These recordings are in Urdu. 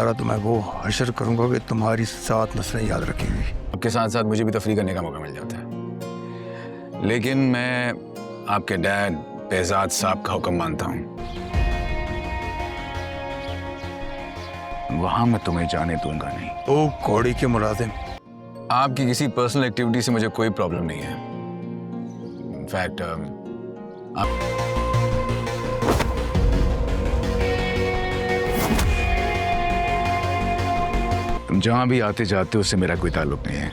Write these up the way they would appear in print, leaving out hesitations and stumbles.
ادارہ تو میں وہ حشر کروں گا کہ تمہاری 7 نسلیں یاد رکھیں گی۔ آپ کے ساتھ ساتھ مجھے بھی تفریح کرنے کا موقع مل جاتا ہے، لیکن میں آپ کے ڈیڈ بہزاد صاحب کا حکم مانتا ہوں۔ وہاں میں تمہیں جانے دوں گا نہیں۔ او کوڑی کے ملازم، آپ کی کسی پرسنل ایکٹیویٹی سے مجھے کوئی پرابلم نہیں ہے۔ انفیکٹ تم جہاں بھی آتے جاتے ہو اس سے میرا کوئی تعلق نہیں ہے،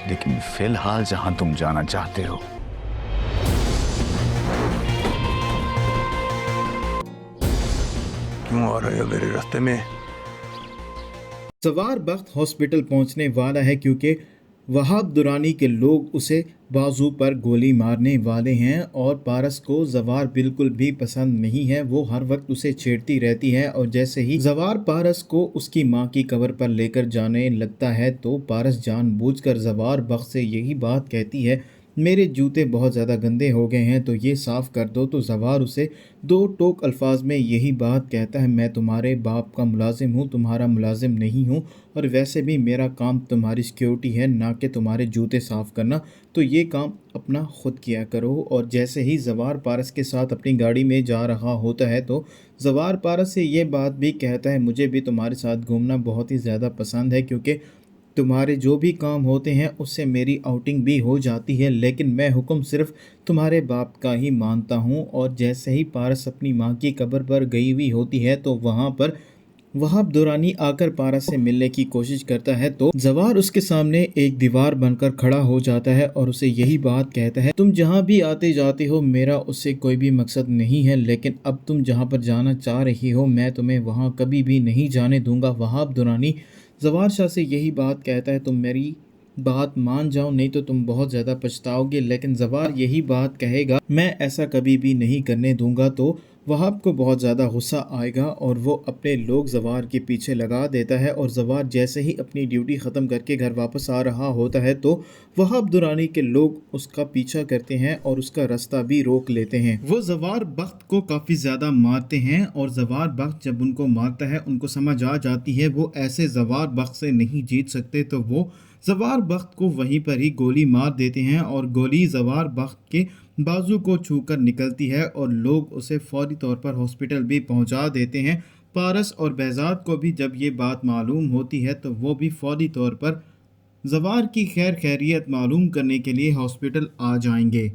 لیکن فی الحال جہاں تم جانا چاہتے ہو کیوں آ رہے ہو میرے راستے میں؟ زوار بخت ہاسپٹل پہنچنے والا ہے کیونکہ وہاب درانی کے لوگ اسے بازو پر گولی مارنے والے ہیں، اور پارس کو زوار بالکل بھی پسند نہیں ہے۔ وہ ہر وقت اسے چھیڑتی رہتی ہے، اور جیسے ہی زوار پارس کو اس کی ماں کی قبر پر لے کر جانے لگتا ہے تو پارس جان بوجھ کر زوار بخت سے یہی بات کہتی ہے، میرے جوتے بہت زیادہ گندے ہو گئے ہیں تو یہ صاف کر دو۔ تو زوار اسے 2 ٹوک الفاظ میں یہی بات کہتا ہے، میں تمہارے باپ کا ملازم ہوں، تمہارا ملازم نہیں ہوں، اور ویسے بھی میرا کام تمہاری سیکیورٹی ہے نہ کہ تمہارے جوتے صاف کرنا، تو یہ کام اپنا خود کیا کرو۔ اور جیسے ہی زوار پارس کے ساتھ اپنی گاڑی میں جا رہا ہوتا ہے تو زوار پارس سے یہ بات بھی کہتا ہے، مجھے بھی تمہارے ساتھ گھومنا بہت ہی زیادہ پسند ہے کیونکہ تمہارے جو بھی کام ہوتے ہیں اس سے میری آؤٹنگ بھی ہو جاتی ہے، لیکن میں حکم صرف تمہارے باپ کا ہی مانتا ہوں۔ اور جیسے ہی پارس اپنی ماں کی قبر پر گئی ہوئی ہوتی ہے تو وہاں پر وہاب دورانی آ کر پارس سے ملنے کی کوشش کرتا ہے تو زوار اس کے سامنے ایک دیوار بن کر کھڑا ہو جاتا ہے اور اسے یہی بات کہتا ہے، تم جہاں بھی آتے جاتے ہو میرا اس سے کوئی بھی مقصد نہیں ہے، لیکن اب تم جہاں پر جانا چاہ رہی ہو میں تمہیں وہاں کبھی بھی نہیں جانے دوں گا۔ وہاب دورانی زوار شاہ سے یہی بات کہتا ہے، تم میری بات مان جاؤ نہیں تو تم بہت زیادہ پچھتاؤ گے، لیکن زوار یہی بات کہے گا، میں ایسا کبھی بھی نہیں کرنے دوں گا۔ تو وہاب کو بہت زیادہ غصہ آئے گا اور وہ اپنے لوگ زوار کے پیچھے لگا دیتا ہے، اور زوار جیسے ہی اپنی ڈیوٹی ختم کر کے گھر واپس آ رہا ہوتا ہے تو وہاب دورانی کے لوگ اس کا پیچھا کرتے ہیں اور اس کا راستہ بھی روک لیتے ہیں۔ وہ زوار بخت کو کافی زیادہ مارتے ہیں، اور زوار بخت جب ان کو مارتا ہے ان کو سمجھ آ جاتی ہے وہ ایسے زوار بخت سے نہیں جیت سکتے، تو وہ زوار بخت کو وہیں پر ہی گولی مار دیتے ہیں، اور گولی زوار بخت کے بازو کو چھو کر نکلتی ہے اور لوگ اسے فوری طور پر ہاسپٹل بھی پہنچا دیتے ہیں۔ پارس اور بہزاد کو بھی جب یہ بات معلوم ہوتی ہے تو وہ بھی فوری طور پر زوار کی خیر خیریت معلوم کرنے کے لیے ہاسپٹل آ جائیں گے۔